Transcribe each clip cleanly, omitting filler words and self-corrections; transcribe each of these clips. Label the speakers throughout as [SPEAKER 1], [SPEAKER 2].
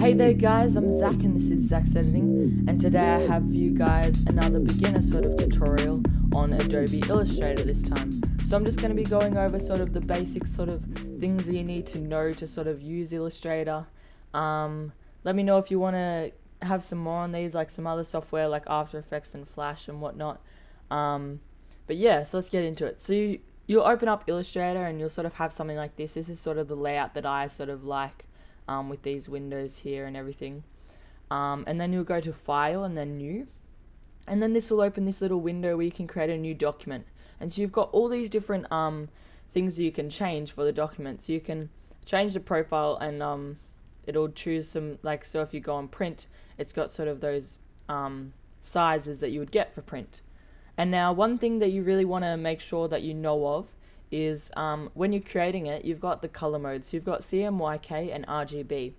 [SPEAKER 1] Hey there guys, I'm Zach and this is Zach's Editing, and today I have for you guys another beginner sort of tutorial on Adobe Illustrator this time. So I'm just going to be going over sort of the basic sort of things that you need to know to sort of use Illustrator. Let me know if you want to have some more on these, like some other software like After Effects and Flash and whatnot. But yeah, so let's get into it. So you'll open up Illustrator and you'll sort of have something like this. This is sort of the layout that I sort of like. With these windows here and everything, and then you'll go to File and then New, and then this will open this little window where you can create a new document. And so you've got all these different things that you can change for the document. So you can change the profile and it'll choose some, like, so if you go on print, it's got sort of those sizes that you would get for print. And now one thing that you really want to make sure that you know of is when you're creating it, you've got the color modes. So you've got CMYK and RGB.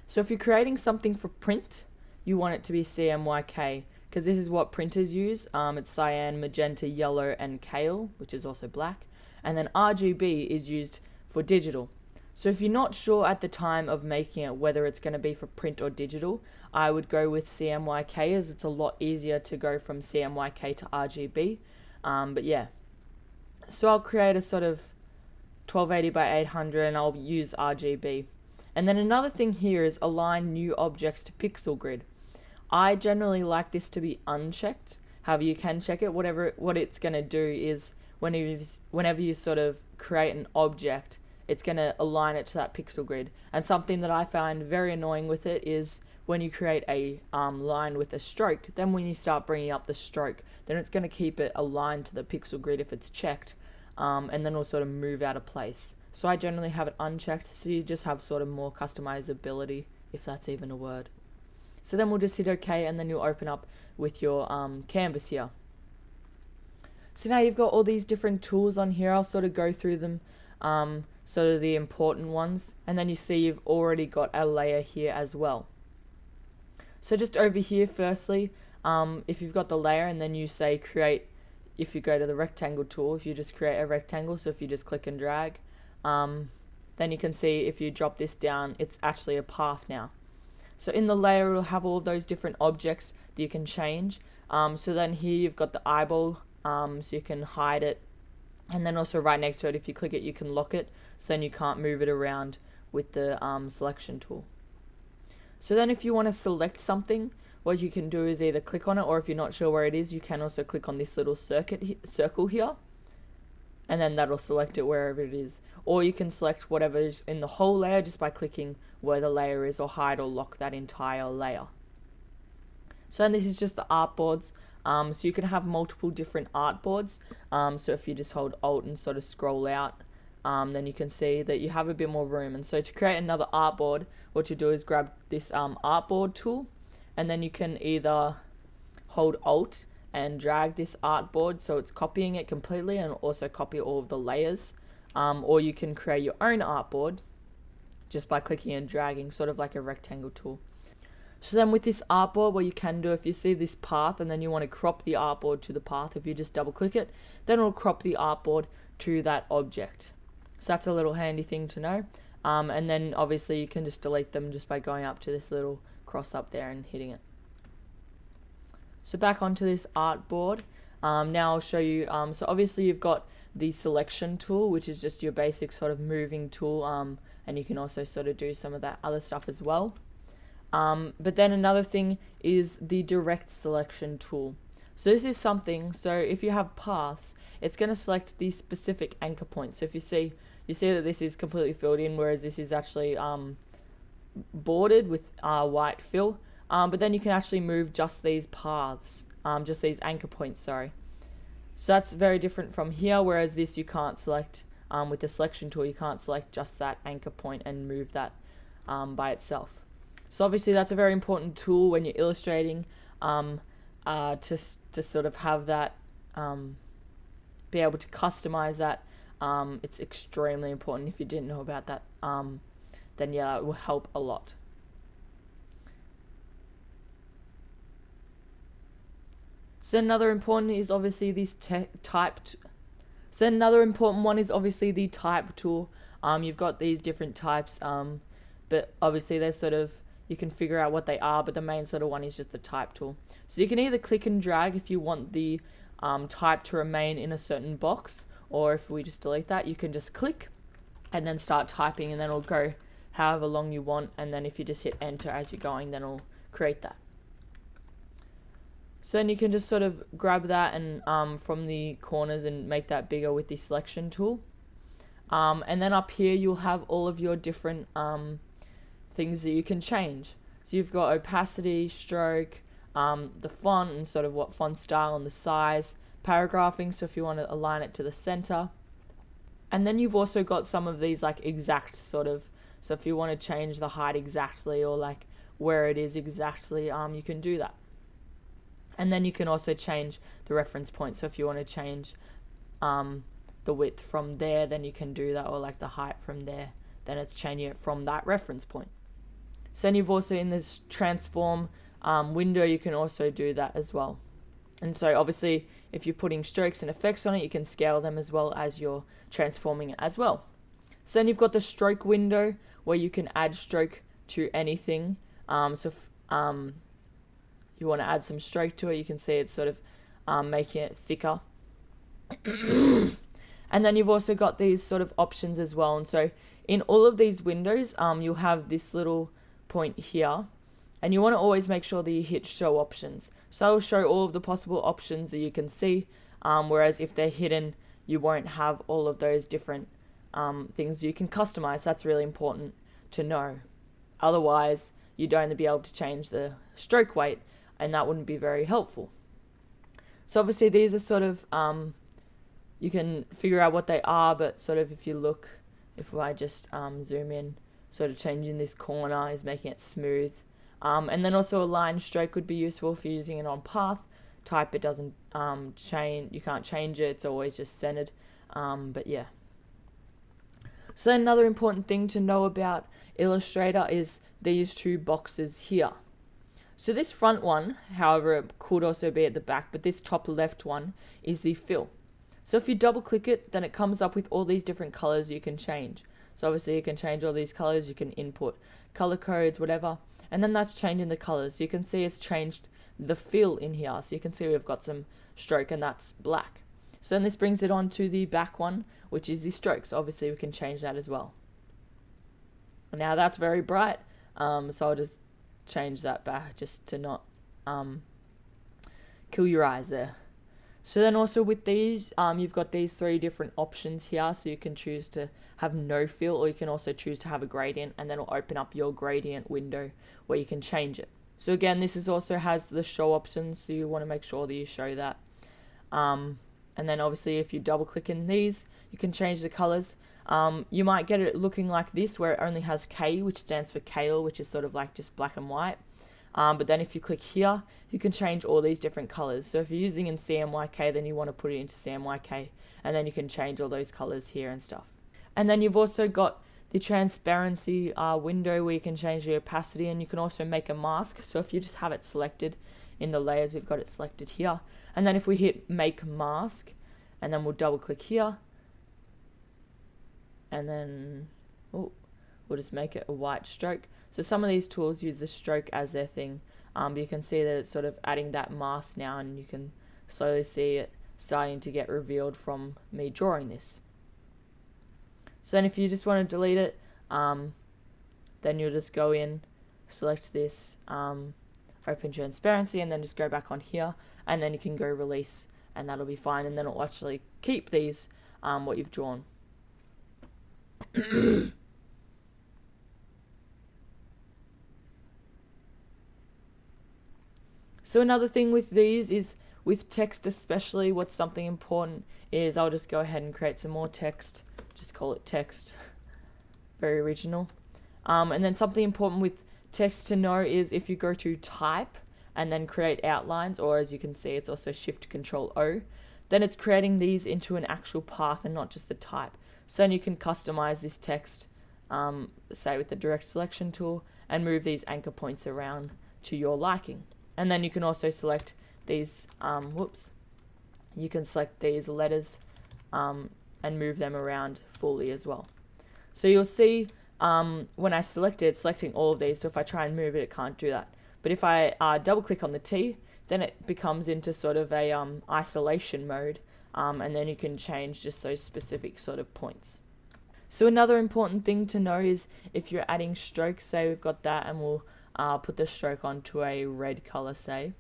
[SPEAKER 1] So if you're creating something for print, you want it to be CMYK, because this is what printers use. It's cyan, magenta, yellow, and kale, which is also black. And then RGB is used for digital. So if you're not sure at the time of making it whether it's going to be for print or digital, I would go with CMYK, as it's a lot easier to go from CMYK to RGB. But yeah. So I'll create a sort of 1280 by 800 and I'll use RGB. And then another thing here is align new objects to pixel grid. I generally like this to be unchecked. However, you can check it. What it's going to do is whenever you sort of create an object, it's going to align it to that pixel grid. And something that I find very annoying with it is when you create a line with a stroke, then when you start bringing up the stroke, then it's going to keep it aligned to the pixel grid if it's checked, and then it'll sort of move out of place. So I generally have it unchecked, so you just have sort of more customizability, if that's even a word. So then we'll just hit OK, and then you'll open up with your canvas here. So now you've got all these different tools on here. I'll sort of go through them, sort of the important ones, and then you see you've already got a layer here as well. So just over here, firstly, if you've got the layer and then you say create, if you go to the rectangle tool, if you just create a rectangle, so if you just click and drag, then you can see if you drop this down, it's actually a path now. So in the layer, it'll have all of those different objects that you can change. So then here you've got the eyeball, so you can hide it. And then also right next to it, if you click it, you can lock it, so then you can't move it around with the selection tool. So then if you want to select something, what you can do is either click on it, or if you're not sure where it is, you can also click on this little circle here, and then that'll select it wherever it is. Or you can select whatever is in the whole layer just by clicking where the layer is, or hide or lock that entire layer. So then this is just the artboards. So you can have multiple different artboards. So if you just hold Alt and sort of scroll out, then you can see that you have a bit more room. And so to create another artboard, what you do is grab this artboard tool, and then you can either hold Alt and drag this artboard so it's copying it completely and also copy all of the layers, or you can create your own artboard just by clicking and dragging, sort of like a rectangle tool. So then with this artboard, what you can do, if you see this path and then you want to crop the artboard to the path, if you just double click it, then it'll crop the artboard to that object. So that's a little handy thing to know. And then obviously you can just delete them just by going up to this little cross up there and hitting it. So back onto this artboard. Now I'll show you, so obviously you've got the selection tool, which is just your basic sort of moving tool, and you can also sort of do some of that other stuff as well. But then another thing is the direct selection tool. So this is something, so if you have paths, it's going to select the specific anchor points. So if you see that this is completely filled in, whereas this is actually bordered with white fill. But then you can actually move just these paths, just these anchor points, sorry. So that's very different from here, whereas this you can't select, with the selection tool, you can't select just that anchor point and move that by itself. So obviously that's a very important tool when you're illustrating, to sort of have that, be able to customize that. It's extremely important. If you didn't know about that, then yeah, it will help a lot. So another important is obviously this So another important one is obviously the type tool. You've got these different types, but obviously they're sort of, you can figure out what they are, but the main sort of one is just the type tool. So you can either click and drag if you want the type to remain in a certain box, or if we just delete that, you can just click and then start typing, and then it'll go however long you want, and then if you just hit enter as you're going, then it'll create that. So then you can just sort of grab that and from the corners and make that bigger with the selection tool. And then up here you'll have all of your different things that you can change. So you've got opacity, stroke, the font and sort of what font style and the size, paragraphing, so if you want to align it to the center. And then you've also got some of these like exact sort of, so if you want to change the height exactly or like where it is exactly, you can do that. And then you can also change the reference point. So if you want to change the width from there, then you can do that, or like the height from there, then it's changing it from that reference point. So then you've also in this transform window, you can also do that as well. And so obviously if you're putting strokes and effects on it, you can scale them as well as you're transforming it as well. So then you've got the stroke window where you can add stroke to anything. So if you want to add some stroke to it, you can see it's sort of making it thicker. And then you've also got these sort of options as well. And so in all of these windows, you'll have this little point here, and you want to always make sure that you hit show options. So it'll show all of the possible options that you can see, whereas if they're hidden, you won't have all of those different things you can customize. That's really important to know. Otherwise, you'd only be able to change the stroke weight, and that wouldn't be very helpful. So obviously these are sort of, you can figure out what they are, but sort of if you look, if I just zoom in, sort of changing this corner is making it smooth. And then also a line stroke would be useful if you're using it on path. Type, it doesn't change, you can't change it, it's always just centered. But yeah. So another important thing to know about Illustrator is these two boxes here. So this front one, however, it could also be at the back, but this top left one is the fill. So if you double click it, then it comes up with all these different colors you can change. So obviously you can change all these colors, you can input color codes, whatever, and then that's changing the colors. You can see it's changed the fill in here. So you can see we've got some stroke, and that's black. So then this brings it on to the back one, which is the strokes. Obviously we can change that as well. Now that's very bright, so I'll just change that back just to not kill your eyes there. So then also with these, you've got these three different options here. So you can choose to have no fill, or you can also choose to have a gradient, and then it'll open up your gradient window where you can change it. So again, this is also has the show options, so you want to make sure that you show that. And then obviously if you double click in these, you can change the colors. You might get it looking like this, where it only has K, which stands for Kale, which is sort of like just black and white. But then if you click here, you can change all these different colors. So if you're using in CMYK, then you want to put it into CMYK, and then you can change all those colors here and stuff. And then you've also got the transparency window where you can change the opacity, and you can also make a mask. So if you just have it selected in the layers, we've got it selected here. And then if we hit make mask, and then we'll double click here, and then we'll just make it a white stroke. So some of these tools use the stroke as their thing, but you can see that it's sort of adding that mask now, and you can slowly see it starting to get revealed from me drawing this. So then if you just want to delete it, then you'll just go in, select this, open transparency, and then just go back on here, and then you can go release, and that'll be fine, and then it'll actually keep these, what you've drawn. So another thing with these is with text especially, what's something important is I'll just go ahead and create some more text, just call it text, very original. And then something important with text to know is if you go to type and then create outlines, or as you can see it's also Shift Control O, then it's creating these into an actual path and not just the type. So then you can customize this text, say with the direct selection tool, and move these anchor points around to your liking. And then you can also select these, you can select these letters and move them around fully as well. So you'll see when I select it, it's selecting all of these. So if I try and move it, it can't do that. But if I double click on the T, then it becomes into sort of a isolation mode. And then you can change just those specific sort of points. So another important thing to know is if you're adding strokes, say we've got that and we'll put the stroke onto a red color, say.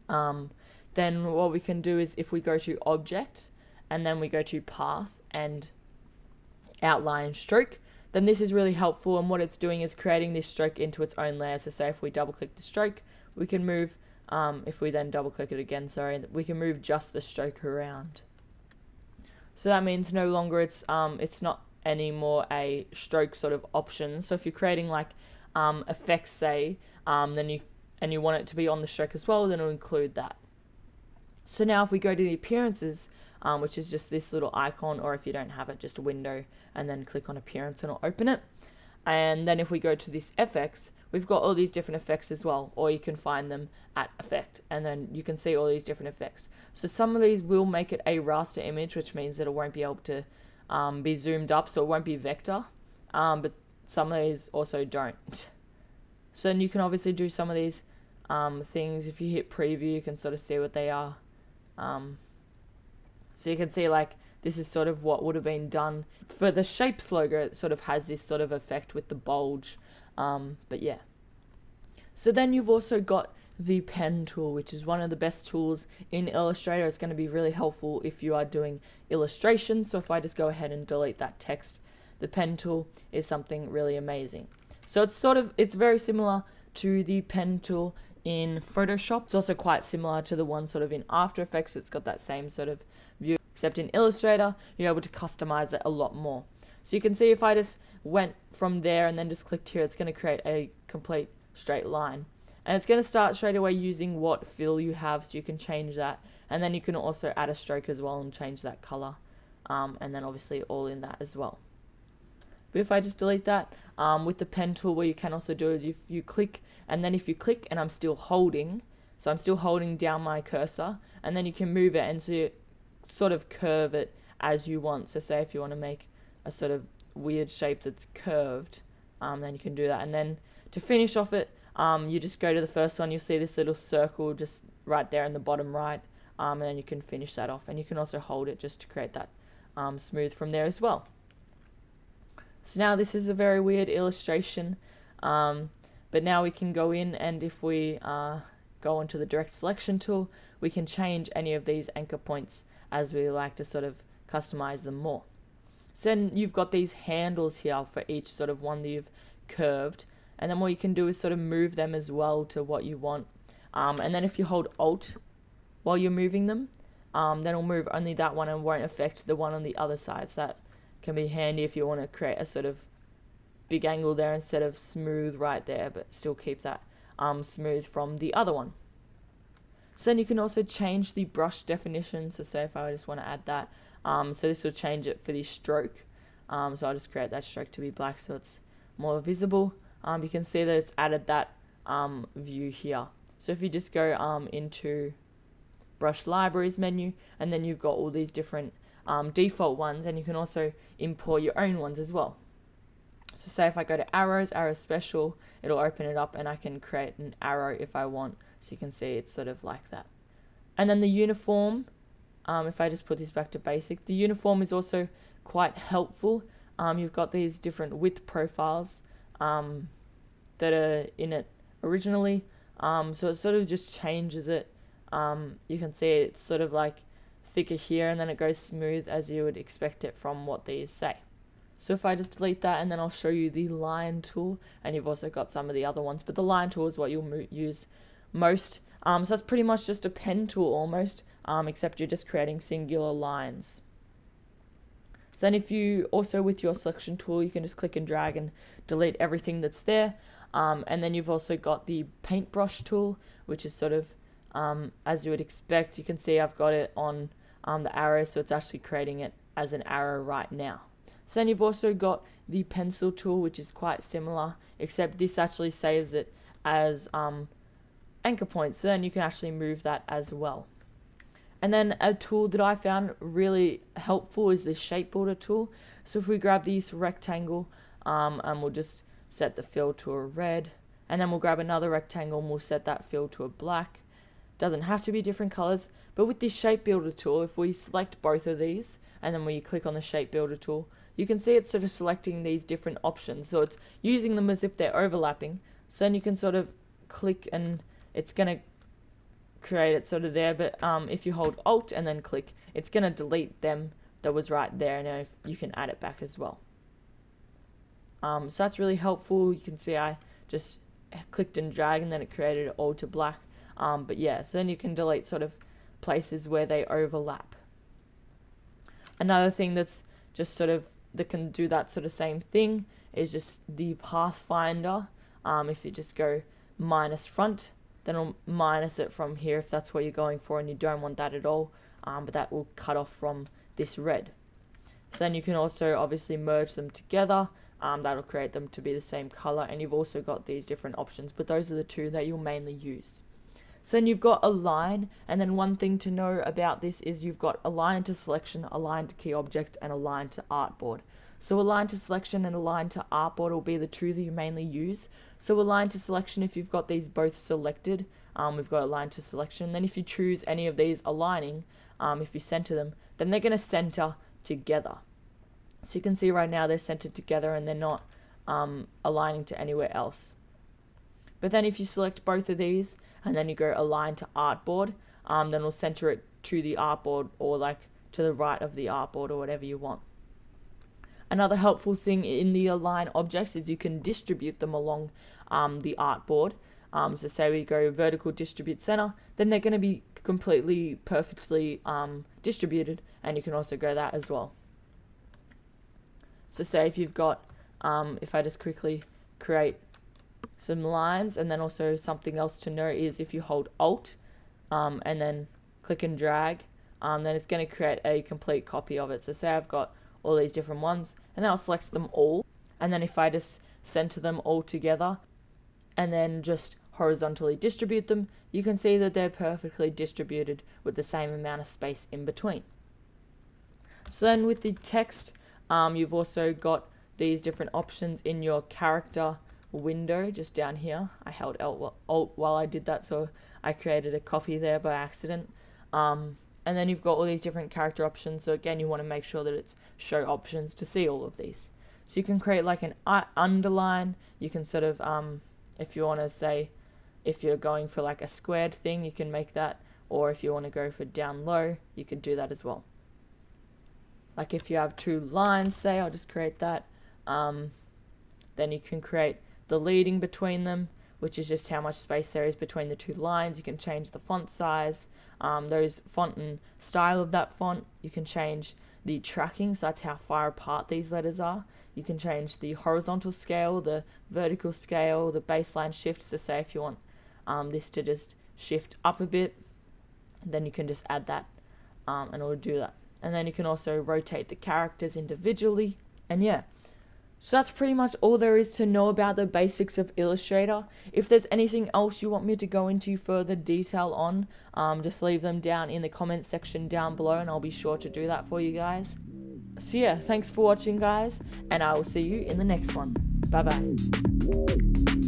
[SPEAKER 1] Then what we can do is if we go to Object and then we go to Path and Outline Stroke, then this is really helpful, and what it's doing is creating this stroke into its own layer. So say if we double click the stroke, we can move, if we then double click it again, sorry, we can move just the stroke around. So that means no longer it's not anymore a stroke sort of option. So if you're creating like effects, say, then you want it to be on the stroke as well, then it'll include that. So now if we go to the appearances, which is just this little icon, or if you don't have it, just a window, and then click on appearance and it'll open it. And then if we go to this FX, we've got all these different effects as well, or you can find them at effect, and then you can see all these different effects. So some of these will make it a raster image, which means that it won't be able to be zoomed up, so it won't be vector, but some of these also don't. So then you can obviously do some of these things. If you hit preview, you can sort of see what they are. So you can see like this is sort of what would have been done for the shapes logo. It sort of has this sort of effect with the bulge, but yeah. So then you've also got the pen tool, which is one of the best tools in Illustrator. It's going to be really helpful if you are doing illustration. So if I just go ahead and delete that text, the pen tool is something really amazing. So it's very similar to the pen tool in Photoshop. It's also quite similar to the one sort of in After Effects. It's got that same sort of view, except in Illustrator, you're able to customize it a lot more. So you can see if I just went from there and then just clicked here, it's going to create a complete straight line. And it's going to start straight away using what fill you have, so you can change that. And then you can also add a stroke as well and change that color. And then obviously all in that as well. But if I just delete that, with the pen tool, what you can also do is if you click, and then if you click and I'm still holding, so I'm still holding down my cursor, and then you can move it and so you sort of curve it as you want. So say if you want to make a sort of weird shape that's curved, then you can do that. And then to finish off it, you just go to the first one, you'll see this little circle just right there in the bottom right, and then you can finish that off. And you can also hold it just to create that smooth from there as well. So now this is a very weird illustration, but now we can go in, and if we go onto the direct selection tool, we can change any of these anchor points as we like to sort of customize them more. So then you've got these handles here for each sort of one that you've curved, and then what you can do is sort of move them as well to what you want. And then if you hold Alt while you're moving them, then it'll move only that one and won't affect the one on the other side. So that can be handy if you want to create a sort of big angle there instead of smooth right there, but still keep that smooth from the other one. So then you can also change the brush definition. So say if I just want to add that, so this will change it for the stroke. So I'll just create that stroke to be black so it's more visible. You can see that it's added that view here. So if you just go into brush libraries menu, and then you've got all these different default ones, and you can also import your own ones as well. So say if I go to arrows, arrow special, it'll open it up and I can create an arrow if I want. So you can see it's sort of like that. And then the uniform, if I just put this back to basic, the uniform is also quite helpful. You've got these different width profiles that are in it originally. So it sort of just changes it. You can see it's sort of like thicker here, and then it goes smooth as you would expect it from what these say. So if I just delete that, and then I'll show you the line tool, and you've also got some of the other ones, but the line tool is what you'll use most. So that's pretty much just a pen tool almost, except you're just creating singular lines. So then if you also with your selection tool, you can just click and drag and delete everything that's there. And then you've also got the paintbrush tool, which is sort of as you would expect. You can see I've got it on the arrow, so it's actually creating it as an arrow right now. So then you've also got the pencil tool, which is quite similar, except this actually saves it as anchor points, so then you can actually move that as well. And then a tool that I found really helpful is the shape border tool. So if we grab this rectangle, and we'll just set the fill to a red, and then we'll grab another rectangle and we'll set that fill to a black. Doesn't have to be different colors, but with this shape builder tool, if we select both of these and then when you click on the shape builder tool, you can see it's sort of selecting these different options, so it's using them as if they're overlapping. So then you can sort of click and it's going to create it sort of there, but if you hold Alt and then click, it's going to delete them that was right there. Now you can add it back as well. So that's really helpful. You can see I just clicked and dragged and then it created it all to black. But yeah, so then you can delete sort of places where they overlap. Another thing that's just sort of that can do that sort of same thing is just the Pathfinder. If you just go minus front, then it'll minus it from here if that's what you're going for and you don't want that at all, but that will cut off from this red. So then you can also obviously merge them together. That'll create them to be the same color, and you've also got these different options, but those are the two that you'll mainly use. So then you've got align, and then one thing to know about this is you've got align to selection, align to key object, and align to artboard. So align to selection and align to artboard will be the two that you mainly use. So align to selection, if you've got these both selected, we've got align to selection. Then if you choose any of these aligning, if you center them, then they're going to center together. So you can see right now they're centered together and they're not aligning to anywhere else. But then if you select both of these and then you go align to artboard, then we'll center it to the artboard or like to the right of the artboard or whatever you want. Another helpful thing in the align objects is you can distribute them along the artboard. So say we go vertical distribute center, then they're going to be completely perfectly distributed, and you can also go that as well. So say if you've got, if I just quickly create some lines, and then also something else to know is if you hold Alt and then click and drag, then it's going to create a complete copy of it. So say I've got all these different ones, and then I'll select them all, and then if I just center them all together and then just horizontally distribute them, you can see that they're perfectly distributed with the same amount of space in between. So then with the text, you've also got these different options in your character window just down here. I held Alt while I did that, so I created a copy there by accident. And then you've got all these different character options, so again you want to make sure that it's show options to see all of these. So you can create like an underline, you can sort of, if you want to say, if you're going for like a squared thing, you can make that, or if you want to go for down low, you could do that as well. Like if you have two lines, say, I'll just create that, then you can create the leading between them, which is just how much space there is between the two lines. You can change the font size, those font and style of that font. You can change the tracking, so that's how far apart these letters are. You can change the horizontal scale, the vertical scale, the baseline shift. So say if you want this to just shift up a bit, then you can just add that and it'll do that. And then you can also rotate the characters individually. And yeah, so that's pretty much all there is to know about the basics of Illustrator. If there's anything else you want me to go into further detail on, just leave them down in the comments section down below and I'll be sure to do that for you guys. So yeah, thanks for watching guys, and I will see you in the next one. Bye bye.